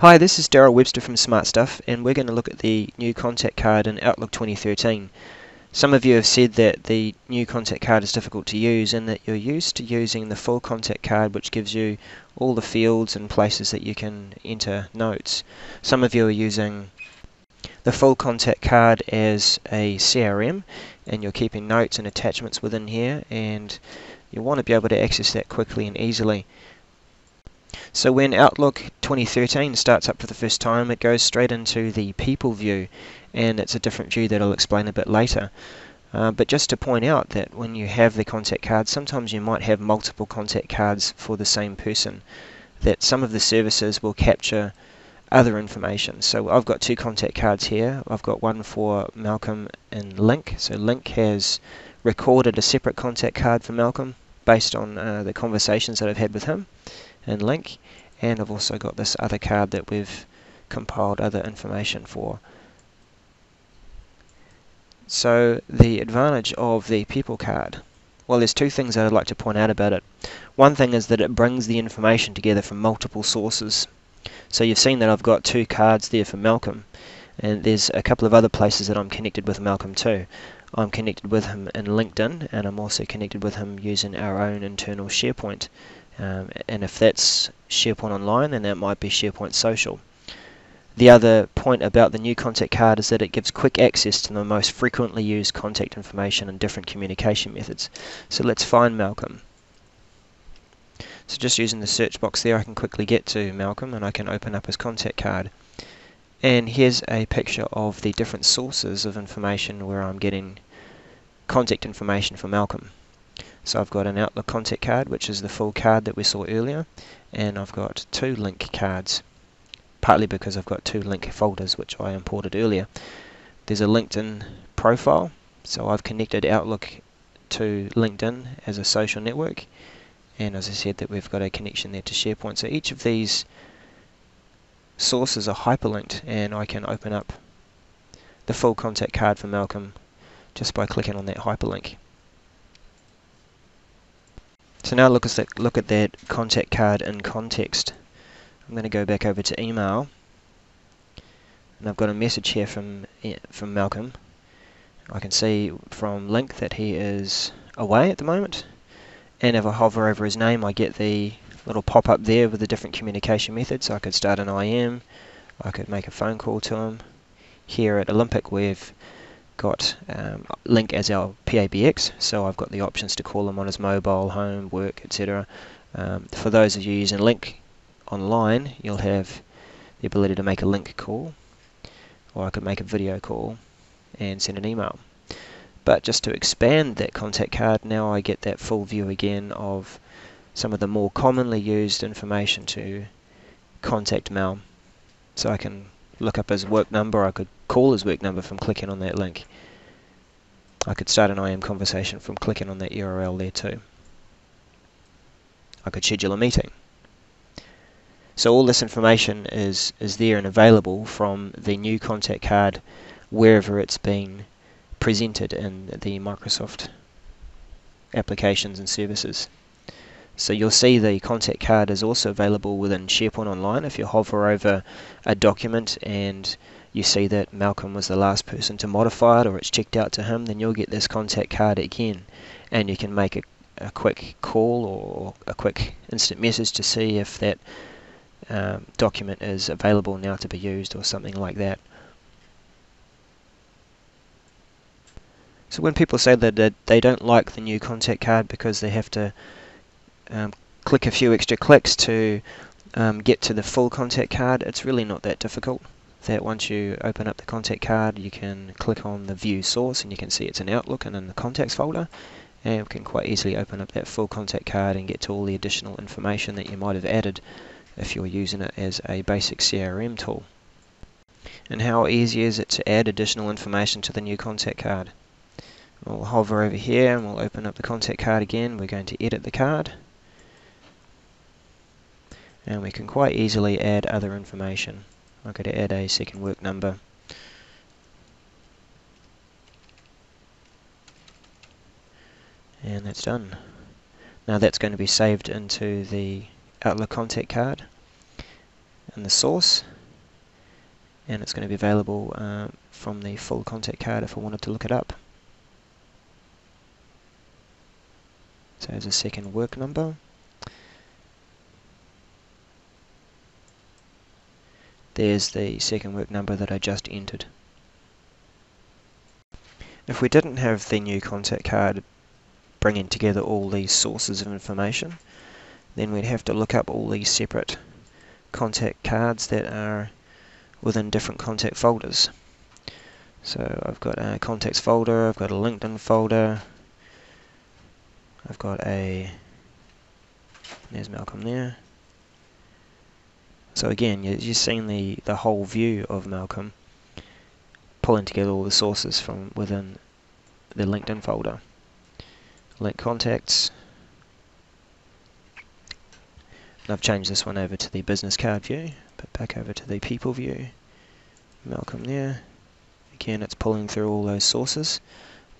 Hi, this is Daryl Webster from Smart Stuff, and we're going to look at the new contact card in Outlook 2013. Some of you have said that the new contact card is difficult to use and that you're used to using the full contact card, which gives you all the fields and places that you can enter notes. Some of you are using the full contact card as a CRM and you're keeping notes and attachments within here, and you want to be able to access that quickly and easily. So when Outlook 2013 starts up for the first time, it goes straight into the People view, and it's a different view that I'll explain a bit later. But just to point out that when you have the contact card, sometimes you might have multiple contact cards for the same person, that some of the services will capture other information. So I've got two contact cards here. I've got one for Malcolm and Link. So Link has recorded a separate contact card for Malcolm based on the conversations that I've had with him and Link, and I've also got this other card that we've compiled other information for. So the advantage of the People card, well, there's two things that I'd like to point out about it. One thing is that it brings the information together from multiple sources. So you've seen that I've got two cards there for Malcolm, and there's a couple of other places that I'm connected with Malcolm too. I'm connected with him in LinkedIn, and I'm also connected with him using our own internal SharePoint. And if that's SharePoint Online, then that might be SharePoint Social. The other point about the new contact card is that it gives quick access to the most frequently used contact information and different communication methods. So let's find Malcolm. So just using the search box there, I can quickly get to Malcolm and I can open up his contact card. And here's a picture of the different sources of information where I'm getting contact information for Malcolm. So I've got an Outlook contact card, which is the full card that we saw earlier, and I've got two Link cards, partly because I've got two Link folders which I imported earlier. There's a LinkedIn profile, so I've connected Outlook to LinkedIn as a social network, and as I said that we've got a connection there to SharePoint. So each of these sources are hyperlinked, and I can open up the full contact card for Malcolm just by clicking on that hyperlink. So now look at that contact card in context. I'm going to go back over to email, and I've got a message here from Malcolm. I can see from Link that he is away at the moment, and if I hover over his name I get the little pop-up there with the different communication methods. I could start an IM, I could make a phone call to him. Here at Olympic we've got Link as our PABX, so I've got the options to call him on his mobile, home, work, etc. For those of you using Link online, you'll have the ability to make a Link call, or I could make a video call and send an email. But just to expand that contact card, now I get that full view again of some of the more commonly used information to contact Mal. So I can look up his work number, I could call his work number from clicking on that link. I could start an IM conversation from clicking on that URL there too. I could schedule a meeting. So all this information is there and available from the new contact card wherever it's been presented in the Microsoft applications and services. So you'll see the contact card is also available within SharePoint Online. If you hover over a document and you see that Malcolm was the last person to modify it, or it's checked out to him, then you'll get this contact card again, and you can make a quick call or a quick instant message to see if that document is available now to be used or something like that. So when people say that they don't like the new contact card because they have to click a few extra clicks to get to the full contact card, it's really not that difficult. That once you open up the contact card, you can click on the view source and you can see it's in Outlook and in the contacts folder, and we can quite easily open up that full contact card and get to all the additional information that you might have added if you're using it as a basic CRM tool. And how easy is it to add additional information to the new contact card? We'll hover over here and we'll open up the contact card again. We're going to edit the card, and we can quite easily add other information. I'm going to add a second work number, and that's done. Now that's going to be saved into the Outlook contact card. in the source, and it's going to be available from the full contact card if I wanted to look it up. So there's a second work number. There's the second work number that I just entered. If we didn't have the new contact card bringing together all these sources of information, then we'd have to look up all these separate contact cards that are within different contact folders. So I've got a contacts folder, I've got a LinkedIn folder, I've got there's Malcolm there. So again, you're seeing the whole view of Malcolm pulling together all the sources from within the LinkedIn folder. Link contacts. And I've changed this one over to the business card view, but back over to the people view. Malcolm there. Again, it's pulling through all those sources.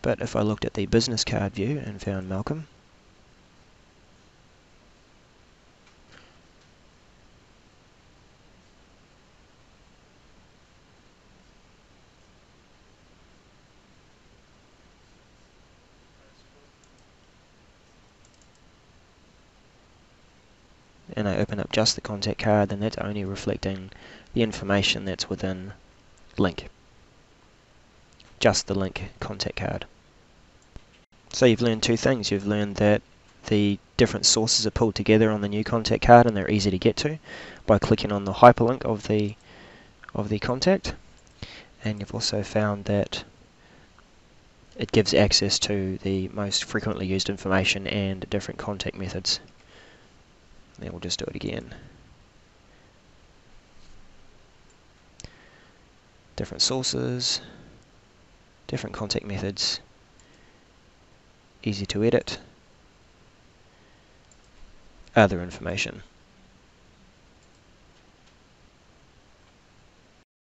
But if I looked at the business card view and found Malcolm, and I open up just the contact card, then that's only reflecting the information that's within link. Just the link contact card. So you've learned two things. You've learned that the different sources are pulled together on the new contact card and they're easy to get to by clicking on the hyperlink of the contact. And you've also found that it gives access to the most frequently used information and different contact methods. Then we'll just do it again. Different sources, different contact methods, easy to edit, other information.